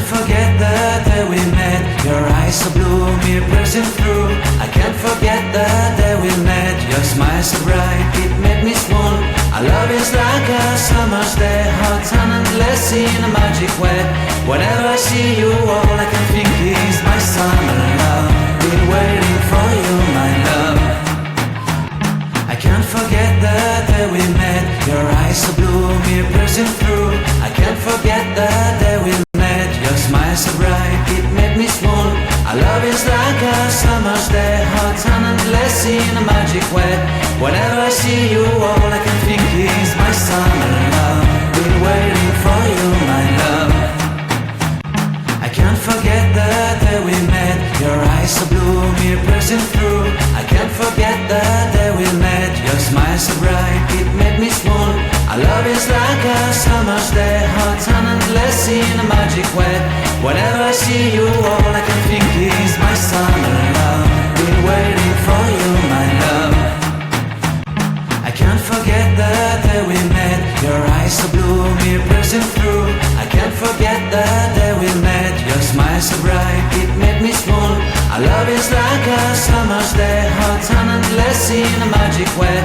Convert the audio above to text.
forget the day we met. Your eyes so blue, me piercing through. I can't forget the day we met. Your smile so bright, it made me swoon. Our love is like a summer's day, hot and endless in a magic way. Whenever I see you, all I can think is my summer love. Been waiting for you, my love. I can't forget the day we met. Your eyes so blue, me piercing through. I can't forget the day we met. Your smile so bright, it made me swoon. Our love is like a summer's day, hot and endless in a magic way. Whenever I see you, all I can think is my summer love. Been waiting for you, my love. I can't forget the day we met. Your eyes so blue, me piercing through. I can't forget the day we met. Your smile so bright, it made me swoon. Our love is like a summer's day, hot and endless in a magic way. Whenever I see you, all I can think is my summer love. Been waiting for you, my love. I can't forget the day we met. Your eyes so blue, me piercing through. I can't forget the day we met. Your smile so bright, it made me swoon. Our love is like a summer's day, hot and endless in a magic way.